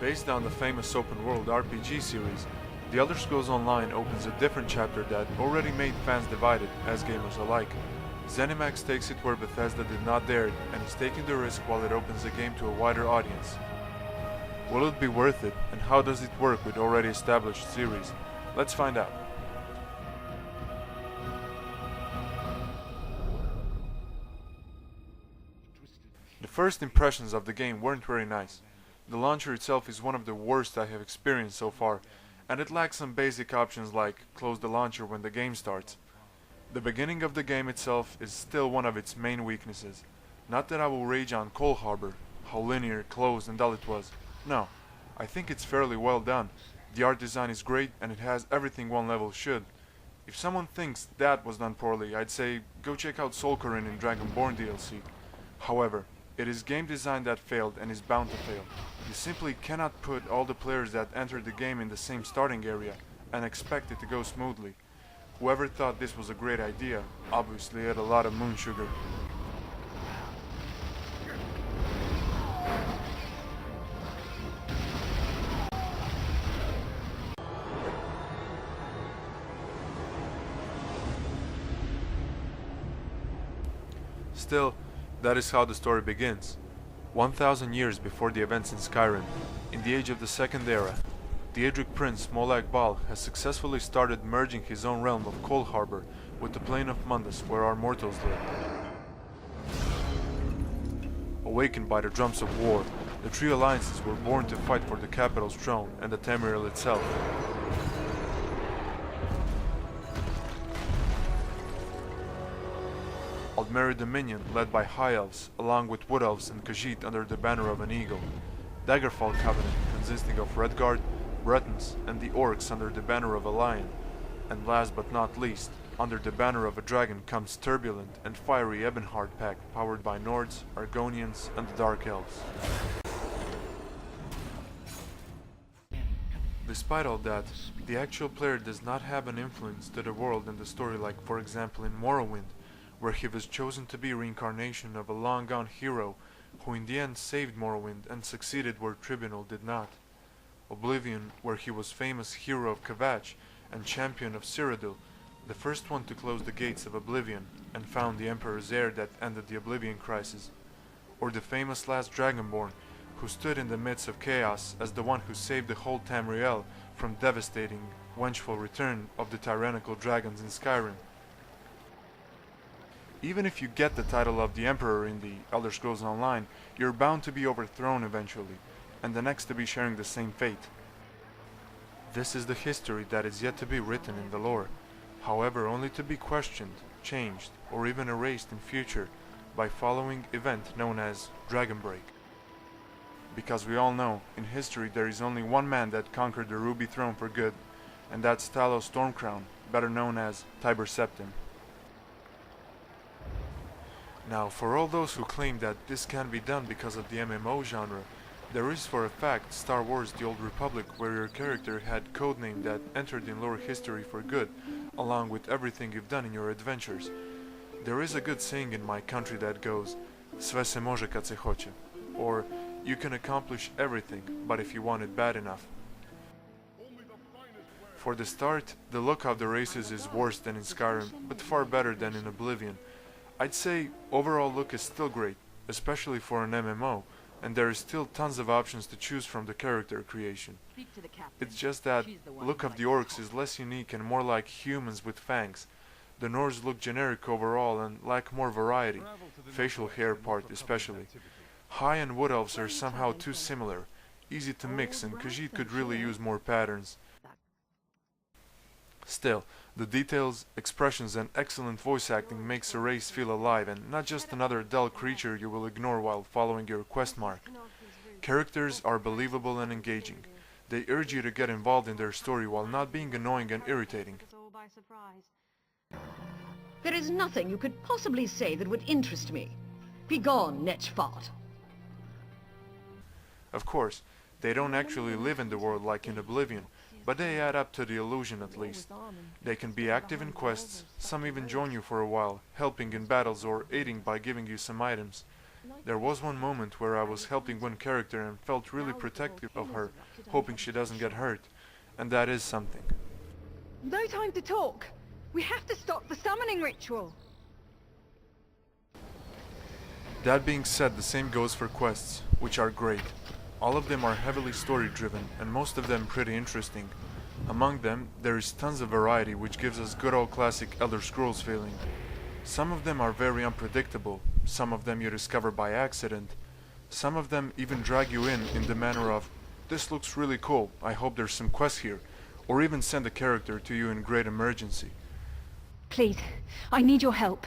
Based on the famous open world RPG series, The Elder Scrolls Online opens a different chapter that already made fans divided, as gamers alike. ZeniMax takes it where Bethesda did not dare and is taking the risk while it opens the game to a wider audience. Will it be worth it, and how does it work with already established series? Let's find out. The first impressions of the game weren't very nice. The launcher itself is one of the worst I have experienced so far, and it lacks some basic options like close the launcher when the game starts. The beginning of the game itself is still one of its main weaknesses. Not that I will rage on Cold Harbor, how linear, closed and dull it was. No, I think it's fairly well done. The art design is great and it has everything one level should. If someone thinks that was done poorly, I'd say go check out Solkarin in Dragonborn DLC. However, it is game design that failed and is bound to fail. You simply cannot put all the players that entered the game in the same starting area and expect it to go smoothly. Whoever thought this was a great idea obviously had a lot of moon sugar. Still, that is how the story begins. 1000 years before the events in Skyrim, in the age of the Second Era, the Adric prince Molag Bal has successfully started merging his own realm of Cold Harbor with the plane of Mundus where our mortals live. Awakened by the drums of war, the three alliances were born to fight for the capital's throne and the Tamriel itself. Aldmeri Dominion, led by High Elves, along with Wood Elves and Khajiit under the banner of an eagle. Daggerfall Covenant, consisting of Redguard, Bretons, and the Orcs under the banner of a lion. And last but not least, under the banner of a dragon comes Turbulent and Fiery Ebonheart Pack, powered by Nords, Argonians, and the Dark Elves. Despite all that, the actual player does not have an influence to the world and the story like, for example, in Morrowind, where he was chosen to be a reincarnation of a long-gone hero who in the end saved Morrowind and succeeded where Tribunal did not. Oblivion, where he was famous hero of Kvatch and champion of Cyrodiil, the first one to close the gates of Oblivion and found the Emperor's heir that ended the Oblivion crisis. Or the famous last Dragonborn, who stood in the midst of chaos as the one who saved the whole Tamriel from devastating, vengeful return of the tyrannical dragons in Skyrim. Even if you get the title of the Emperor in the Elder Scrolls Online, you're bound to be overthrown eventually, and the next to be sharing the same fate. This is the history that is yet to be written in the lore, however only to be questioned, changed, or even erased in future by following event known as Dragonbreak. Because we all know, in history there is only one man that conquered the Ruby Throne for good, and that's Talos Stormcrown, better known as Tiber Septim. Now, for all those who claim that this can be done because of the MMO genre, there is for a fact Star Wars The Old Republic, where your character had codename that entered in lore history for good, along with everything you've done in your adventures. There is a good saying in my country that goes, "Sve se može kad se hoće," or you can accomplish everything, but if you want it bad enough. For the start, the look of the races is worse than in Skyrim, but far better than in Oblivion. I'd say overall look is still great, especially for an MMO, and there is still tons of options to choose from the character creation. It's just that look of the orcs is less unique and more like humans with fangs. The Nords look generic overall and lack more variety, facial hair part especially. High and Wood Elves are somehow too similar, easy to mix, and Khajiit could really use more patterns. Still, the details, expressions and excellent voice acting makes a race feel alive and not just another dull creature you will ignore while following your quest mark. Characters are believable and engaging. They urge you to get involved in their story while not being annoying and irritating. There is nothing you could possibly say that would interest me. Begone, Netchfart. Of course, they don't actually live in the world like in Oblivion, but they add up to the illusion at least. They can be active in quests, some even join you for a while, helping in battles or aiding by giving you some items. There was one moment where I was helping one character and felt really protective of her, hoping she doesn't get hurt, and that is something. No time to talk. We have to stop the summoning ritual. That being said, the same goes for quests, which are great. All of them are heavily story-driven, and most of them pretty interesting. Among them, there is tons of variety, which gives us good old classic Elder Scrolls feeling. Some of them are very unpredictable, some of them you discover by accident, some of them even drag you in the manner of, "This looks really cool, I hope there's some quest here," or even send a character to you in great emergency. Please, I need your help.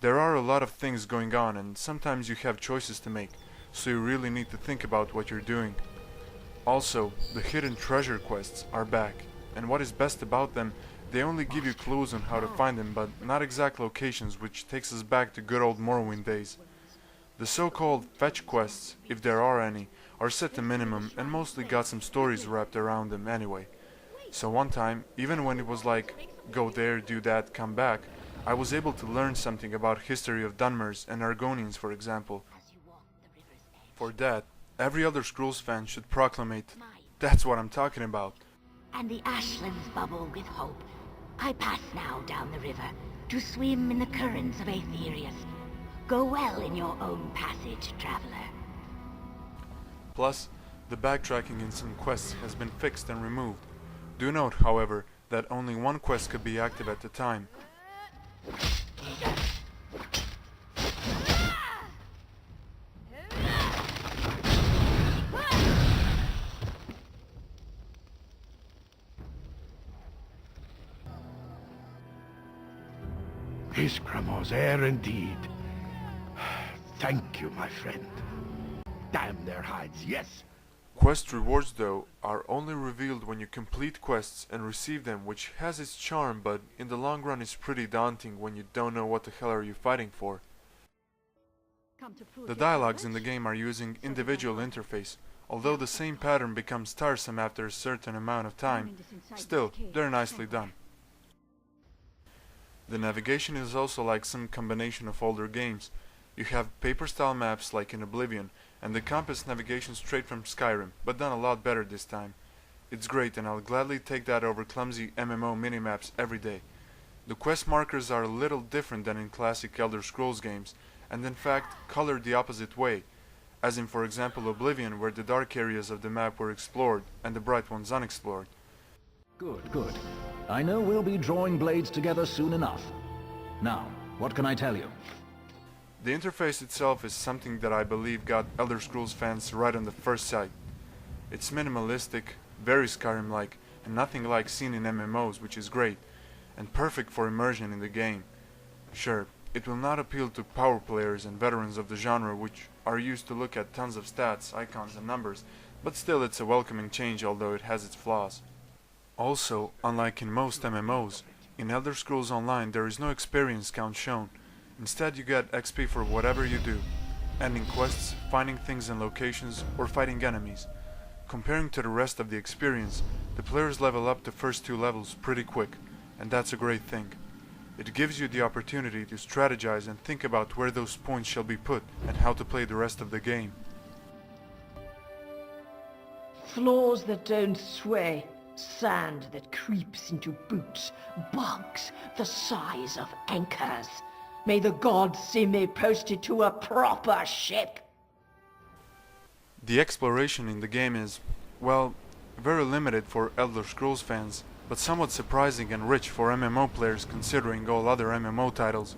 There are a lot of things going on, and sometimes you have choices to make, so you really need to think about what you're doing. Also, the hidden treasure quests are back, and what is best about them, they only give you clues on how to find them, but not exact locations, which takes us back to good old Morrowind days. The so-called fetch quests, if there are any, are set to minimum and mostly got some stories wrapped around them anyway. So one time, even when it was like, go there, do that, come back, I was able to learn something about history of Dunmers and Argonians, for example. For that, every Elder Scrolls fan should proclamate, "That's what I'm talking about." And the ashlands bubble with hope. I pass now down the river to swim in the currents of Aetherius. Go well in your own passage, traveler. Plus, the backtracking in some quests has been fixed and removed. Do note, however, that only one quest could be active at a time. Iskramo's air indeed. Thank you, my friend. Damn their hides, yes! Quest rewards, though, are only revealed when you complete quests and receive them, which has its charm, but in the long run is pretty daunting when you don't know what the hell are you fighting for. The dialogues in the game are using individual interface, although the same pattern becomes tiresome after a certain amount of time. Still, they're nicely done. The navigation is also like some combination of older games. You have paper-style maps like in Oblivion, and the compass navigation straight from Skyrim, but done a lot better this time. It's great, and I'll gladly take that over clumsy MMO minimaps every day. The quest markers are a little different than in classic Elder Scrolls games, and in fact colored the opposite way, as in for example Oblivion, where the dark areas of the map were explored and the bright ones unexplored. Good, good. I know we'll be drawing blades together soon enough. Now, what can I tell you? The interface itself is something that I believe got Elder Scrolls fans right on the first sight. It's minimalistic, very Skyrim-like, and nothing like seen in MMOs, which is great, and perfect for immersion in the game. Sure, it will not appeal to power players and veterans of the genre, which are used to look at tons of stats, icons and numbers, but still it's a welcoming change, although it has its flaws. Also, unlike in most MMOs, in Elder Scrolls Online there is no experience count shown. Instead you get XP for whatever you do, ending quests, finding things in locations, or fighting enemies. Comparing to the rest of the experience, the players level up the first 2 levels pretty quick, and that's a great thing. It gives you the opportunity to strategize and think about where those points shall be put and how to play the rest of the game. Floors that don't sway, sand that creeps into boots, bugs the size of anchors. May the gods see me posted to a proper ship. The exploration in the game is, well, very limited for Elder Scrolls fans, but somewhat surprising and rich for MMO players considering all other MMO titles.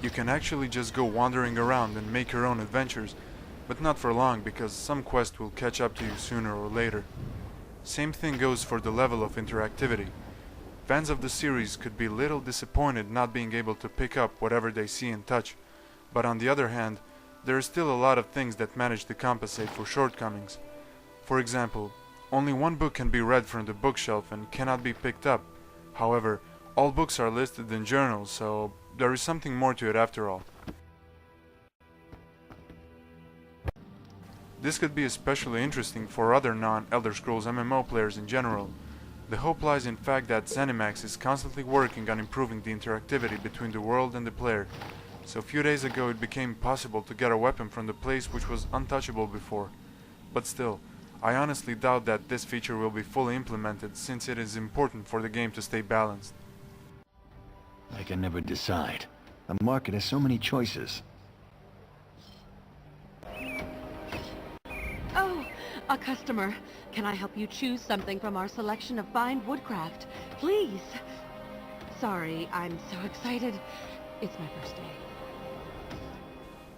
You can actually just go wandering around and make your own adventures, but not for long because some quest will catch up to you sooner or later. Same thing goes for the level of interactivity. Fans of the series could be little disappointed not being able to pick up whatever they see and touch, but on the other hand, there are still a lot of things that manage to compensate for shortcomings. For example, only one book can be read from the bookshelf and cannot be picked up. However, all books are listed in journals, so there is something more to it after all. This could be especially interesting for other non-Elder Scrolls MMO players in general. The hope lies in fact that ZeniMax is constantly working on improving the interactivity between the world and the player, So a few days ago it became possible to get a weapon from the place which was untouchable before. But still, I honestly doubt that this feature will be fully implemented since it is important for the game to stay balanced. I can never decide. The market has so many choices. Oh, a customer. Can I help you choose something from our selection of fine woodcraft? Please. Sorry, I'm so excited. It's my first day.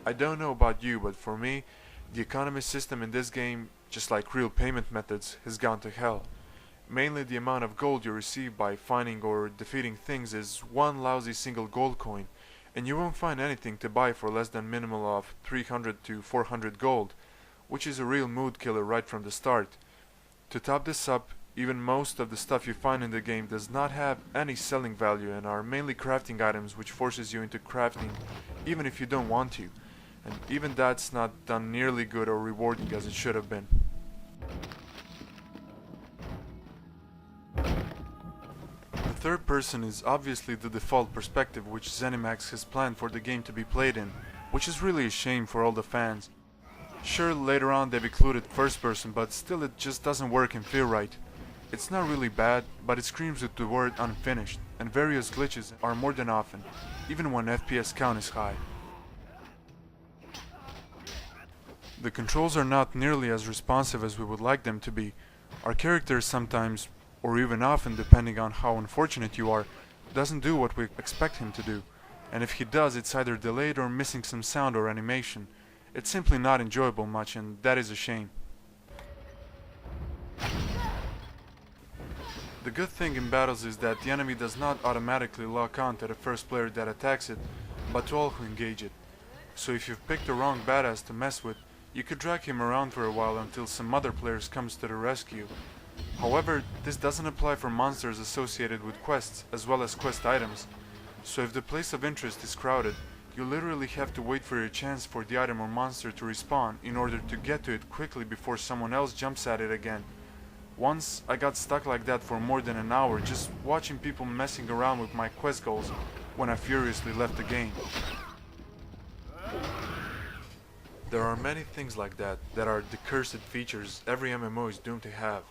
I don't know about you, but for me, the economy system in this game, just like real payment methods, has gone to hell. Mainly the amount of gold you receive by finding or defeating things is one lousy single gold coin, and you won't find anything to buy for less than minimal of 300 to 400 gold, which is a real mood killer right from the start. To top this up, even most of the stuff you find in the game does not have any selling value and are mainly crafting items which forces you into crafting even if you don't want to, and even that's not done nearly good or rewarding as it should have been. The third person is obviously the default perspective which ZeniMax has planned for the game to be played in, which is really a shame for all the fans. Sure, later on they've included first person, but still it just doesn't work and feel right. It's not really bad, but it screams with the word unfinished, and various glitches are more than often, even when FPS count is high. The controls are not nearly as responsive as we would like them to be. Our character sometimes, or even often depending on how unfortunate you are, doesn't do what we expect him to do, and if he does it's either delayed or missing some sound or animation. It's simply not enjoyable much, and that is a shame. The good thing in battles is that the enemy does not automatically lock on to the first player that attacks it, but to all who engage it. So if you've picked the wrong badass to mess with, you could drag him around for a while until some other players comes to the rescue. However, this doesn't apply for monsters associated with quests as well as quest items. So if the place of interest is crowded, you literally have to wait for your chance for the item or monster to respawn in order to get to it quickly before someone else jumps at it again. Once I got stuck like that for more than an hour just watching people messing around with my quest goals when I furiously left the game. There are many things like that are the cursed features every MMO is doomed to have.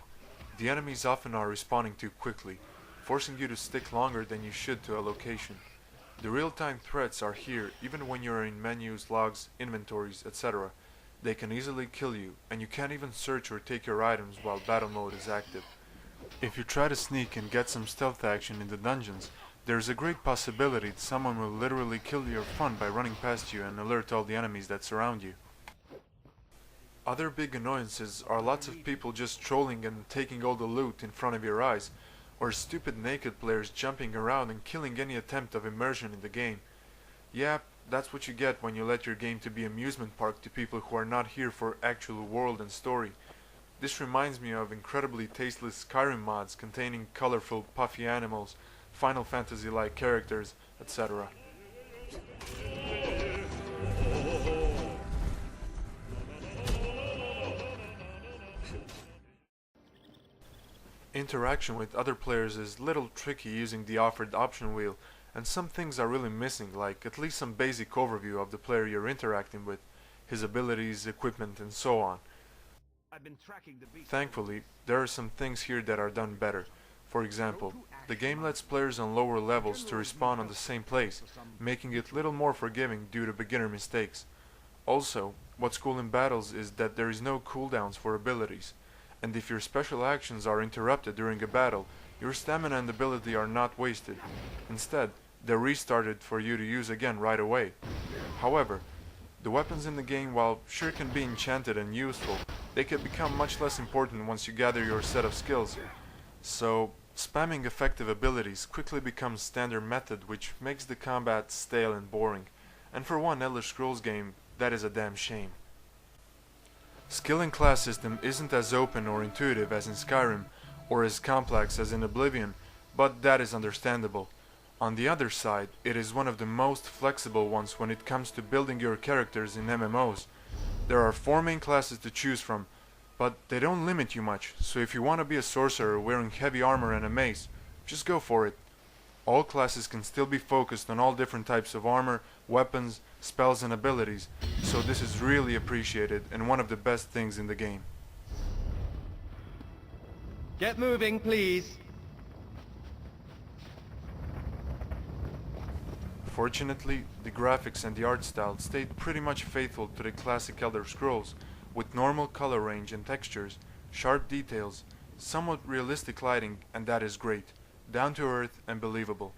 The enemies often are respawning too quickly, forcing you to stick longer than you should to a location. The real-time threats are here even when you are in menus, logs, inventories, etc. They can easily kill you, and you can't even search or take your items while battle mode is active. If you try to sneak and get some stealth action in the dungeons, there is a great possibility that someone will literally kill your fun by running past you and alert all the enemies that surround you. Other big annoyances are lots of people just trolling and taking all the loot in front of your eyes, or stupid naked players jumping around and killing any attempt of immersion in the game. Yeah, that's what you get when you let your game to be amusement park to people who are not here for actual world and story. This reminds me of incredibly tasteless Skyrim mods containing colorful puffy animals, Final Fantasy-like characters, etc. Interaction with other players is little tricky using the offered option wheel, and some things are really missing, like at least some basic overview of the player you're interacting with, his abilities, equipment, and so on. Thankfully, there are some things here that are done better. For example, the game lets players on lower levels to respawn on the same place, making it little more forgiving due to beginner mistakes. Also, what's cool in battles is that there is no cooldowns for abilities, and if your special actions are interrupted during a battle, your stamina and ability are not wasted. Instead, they're restarted for you to use again right away. However, the weapons in the game, while sure can be enchanted and useful, they can become much less important once you gather your set of skills. So, spamming effective abilities quickly becomes standard method, which makes the combat stale and boring. And for one Elder Scrolls game, that is a damn shame. Skill and class system isn't as open or intuitive as in Skyrim, or as complex as in Oblivion, but that is understandable. On the other side, it is one of the most flexible ones when it comes to building your characters in MMOs. There are 4 main classes to choose from, but they don't limit you much, so if you want to be a sorcerer wearing heavy armor and a mace, just go for it. All classes can still be focused on all different types of armor, weapons, spells and abilities, so this is really appreciated and one of the best things in the game. Get moving, please. Fortunately, the graphics and the art style stayed pretty much faithful to the classic Elder Scrolls, with normal color range and textures, sharp details, somewhat realistic lighting, and that is great, down to earth and believable.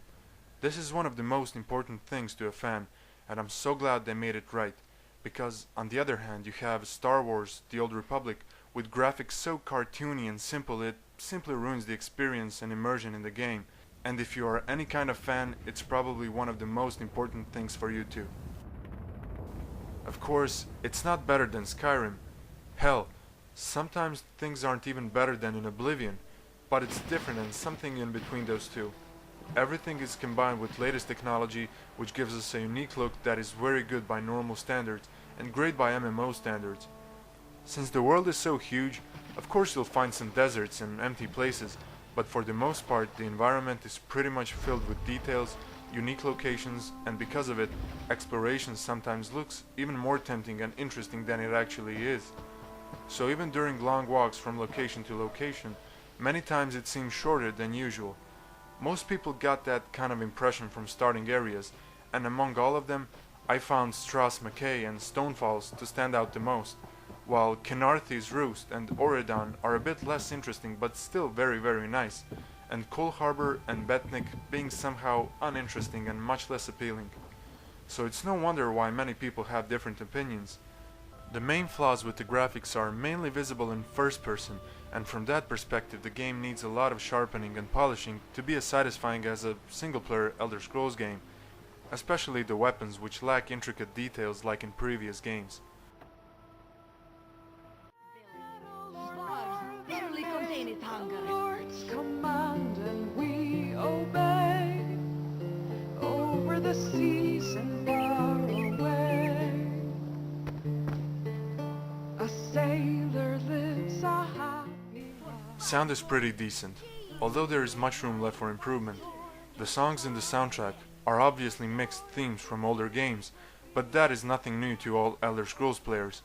This is one of the most important things to a fan, and I'm so glad they made it right, because on the other hand you have Star Wars: The Old Republic with graphics so cartoony and simple it simply ruins the experience and immersion in the game, and if you are any kind of fan, it's probably one of the most important things for you too. Of course, it's not better than Skyrim. Hell, sometimes things aren't even better than in Oblivion, but it's different and something in between those two. Everything is combined with latest technology, which gives us a unique look that is very good by normal standards and great by MMO standards. Since the world is so huge, of course you'll find some deserts and empty places, but for the most part the environment is pretty much filled with details, unique locations, and because of it, exploration sometimes looks even more tempting and interesting than it actually is. So even during long walks from location to location, many times it seems shorter than usual. Most people got that kind of impression from starting areas, and among all of them, I found Strass McKay and Stonefalls to stand out the most, while Kenarthy's Roost and Oredon are a bit less interesting but still very nice, and Coal Harbor and Betnik being somehow uninteresting and much less appealing. So it's no wonder why many people have different opinions. The main flaws with the graphics are mainly visible in first person, and from that perspective the game needs a lot of sharpening and polishing to be as satisfying as a single-player Elder Scrolls game, especially the weapons, which lack intricate details like in previous games. Barely contain its hunger. Lord's command and we obey, over the seas and far away. A sailor lives a happy life. Sound is pretty decent, although there is much room left for improvement. The songs in the soundtrack are obviously mixed themes from older games, but that is nothing new to all Elder Scrolls players.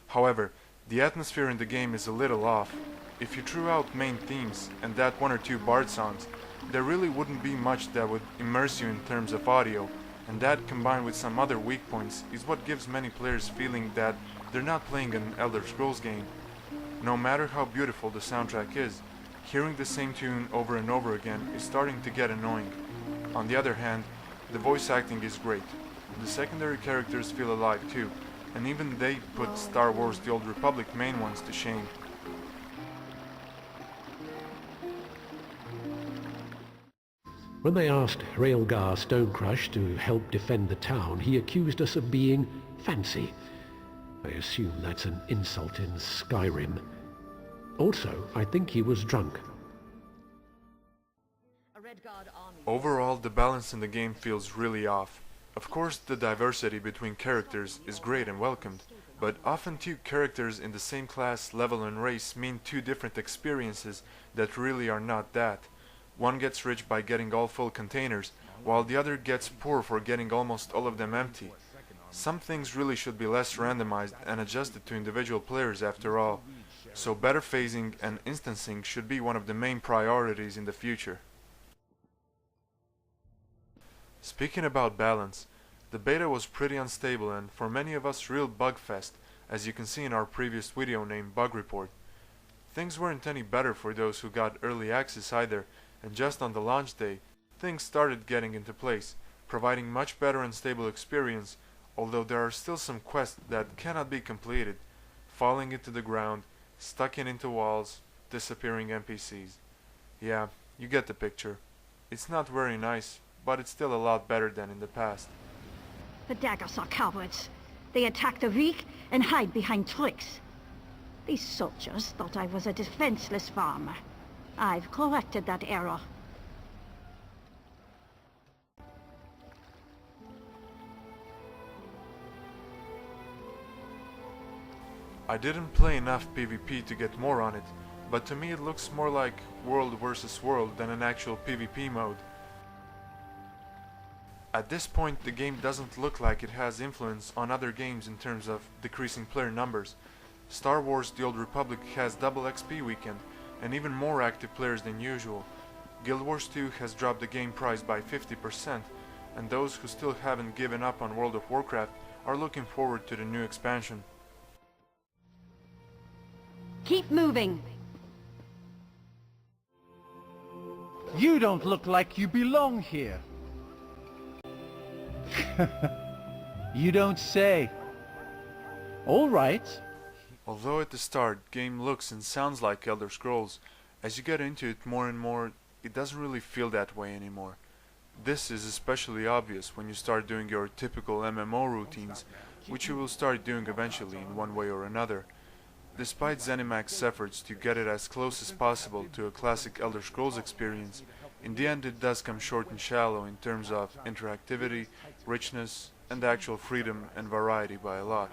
However, the atmosphere in the game is a little off. If you threw out main themes and that one or two bard songs, there really wouldn't be much that would immerse you in terms of audio, and that combined with some other weak points is what gives many players feeling that they're not playing an Elder Scrolls game. No matter how beautiful the soundtrack is, hearing the same tune over and over again is starting to get annoying. On the other hand, the voice acting is great. The secondary characters feel alive too, and even they put Star Wars: The Old Republic main ones to shame. When they asked Raelgar Stonecrush to help defend the town, he accused us of being fancy. I assume that's an insult in Skyrim. Also, I think he was drunk. Overall, the balance in the game feels really off. Of course, the diversity between characters is great and welcomed, but often two characters in the same class, level and race mean two different experiences that really are not that. One gets rich by getting all full containers, while the other gets poor for getting almost all of them empty. Some things really should be less randomized and adjusted to individual players after all, so better phasing and instancing should be one of the main priorities in the future. Speaking about balance, the beta was pretty unstable and for many of us real bugfest, as you can see in our previous video named Bug Report. Things weren't any better for those who got early access either, and just on the launch day, things started getting into place, providing much better and stable experience, although there are still some quests that cannot be completed, falling into the ground, stuck into walls, disappearing NPCs. Yeah, you get the picture. It's not very nice, but it's still a lot better than in the past. The daggers are cowards. They attack the weak and hide behind tricks. These soldiers thought I was a defenseless farmer. I've corrected that error. I didn't play enough PvP to get more on it, but to me it looks more like world versus world than an actual PvP mode. At this point, the game doesn't look like it has influence on other games in terms of decreasing player numbers. Star Wars The Old Republic has double XP weekend and even more active players than usual. Guild Wars 2 has dropped the game price by 50%, and those who still haven't given up on World of Warcraft are looking forward to the new expansion. Keep moving. You don't look like you belong here. You don't say. All right. Although at the start game looks and sounds like Elder Scrolls, as you get into it more and more, it doesn't really feel that way anymore. This is especially obvious when you start doing your typical MMO routines, which you will start doing eventually in one way or another. Despite ZeniMax's efforts to get it as close as possible to a classic Elder Scrolls experience, in the end it does come short and shallow in terms of interactivity, richness, and actual freedom and variety by a lot.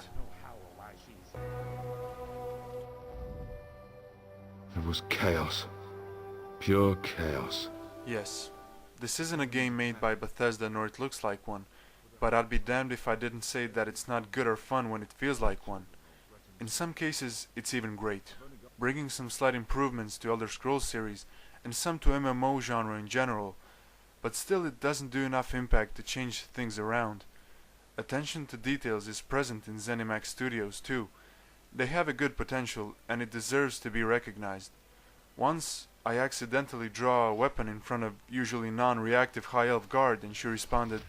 It was chaos. Pure chaos. Yes, this isn't a game made by Bethesda nor it looks like one, but I'd be damned if I didn't say that it's not good or fun when it feels like one. In some cases, it's even great, bringing some slight improvements to Elder Scrolls series and some to MMO genre in general, but still it doesn't do enough impact to change things around. Attention to details is present in ZeniMax Studios too. They have a good potential and it deserves to be recognized. Once I accidentally draw a weapon in front of usually non-reactive High Elf guard and she responded,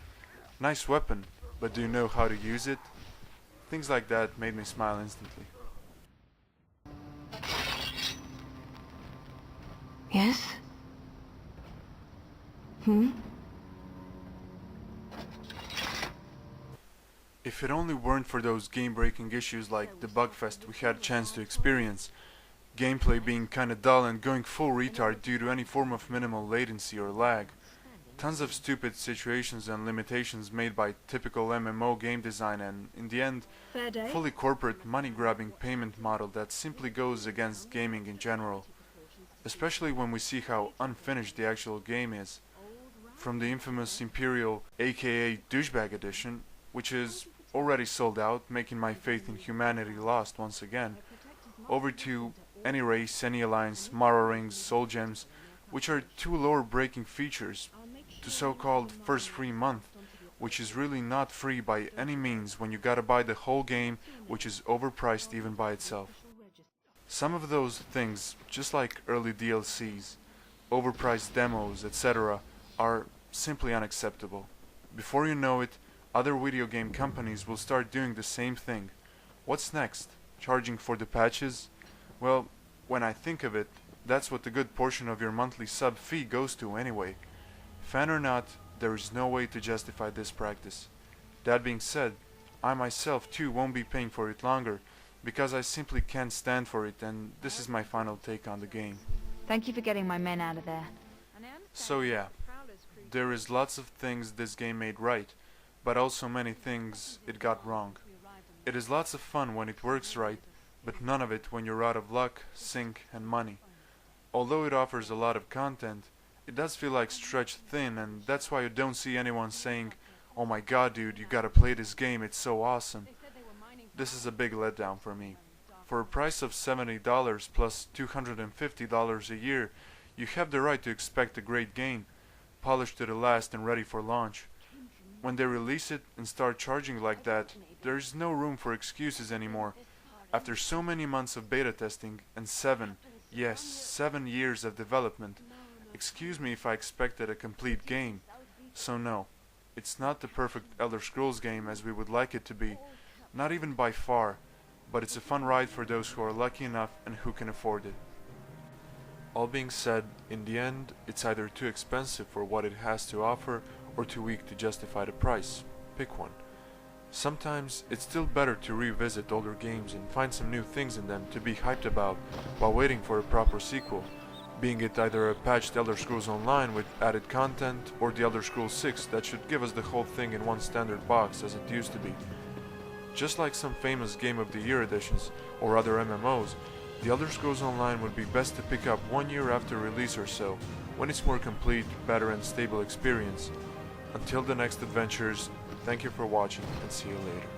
"Nice weapon, but do you know how to use it?" Things like that made me smile instantly. Yes? Hmm? If it only weren't for those game-breaking issues like the Bugfest we had a chance to experience, gameplay being kinda dull and going full retard due to any form of minimal latency or lag, tons of stupid situations and limitations made by typical MMO game design and, in the end, fully corporate money-grabbing payment model that simply goes against gaming in general. Especially when we see how unfinished the actual game is. From the infamous Imperial aka Douchebag Edition, which is already sold out, making my faith in humanity lost once again, over to Any Race, Any Alliance, Mara Rings, Soul Gems, which are two lore-breaking features, to so-called first free month, which is really not free by any means when you gotta buy the whole game, which is overpriced even by itself. Some of those things, just like early DLCs, overpriced demos, etc., are simply unacceptable. Before you know it, other video game companies will start doing the same thing. What's next? Charging for the patches? Well, when I think of it, that's what a good portion of your monthly sub fee goes to anyway. Fan or not, there is no way to justify this practice. That being said, I myself too won't be paying for it longer, because I simply can't stand for it, and this is my final take on the game. Thank you for getting my men out of there. So yeah, there is lots of things this game made right, but also many things it got wrong. It is lots of fun when it works right, but none of it when you're out of luck, sync, and money. Although it offers a lot of content, it does feel like stretched thin, and that's why you don't see anyone saying, "Oh my god dude, you gotta play this game, it's so awesome." This is a big letdown for me. For a price of $70 plus $250 a year, you have the right to expect a great game, polished to the last and ready for launch. When they release it and start charging like that, there is no room for excuses anymore. After so many months of beta testing and 7 years of development, excuse me if I expected a complete game. So no, it's not the perfect Elder Scrolls game as we would like it to be, not even by far, but it's a fun ride for those who are lucky enough and who can afford it. All being said, in the end, it's either too expensive for what it has to offer or too weak to justify the price. Pick one. Sometimes it's still better to revisit older games and find some new things in them to be hyped about while waiting for a proper sequel, being it either a patched Elder Scrolls Online with added content or the Elder Scrolls 6 that should give us the whole thing in one standard box as it used to be. Just like some famous Game of the Year editions or other MMOs, the Elder Scrolls Online would be best to pick up 1 year after release or so, when it's more complete, better and stable experience. Until the next adventures, thank you for watching and see you later.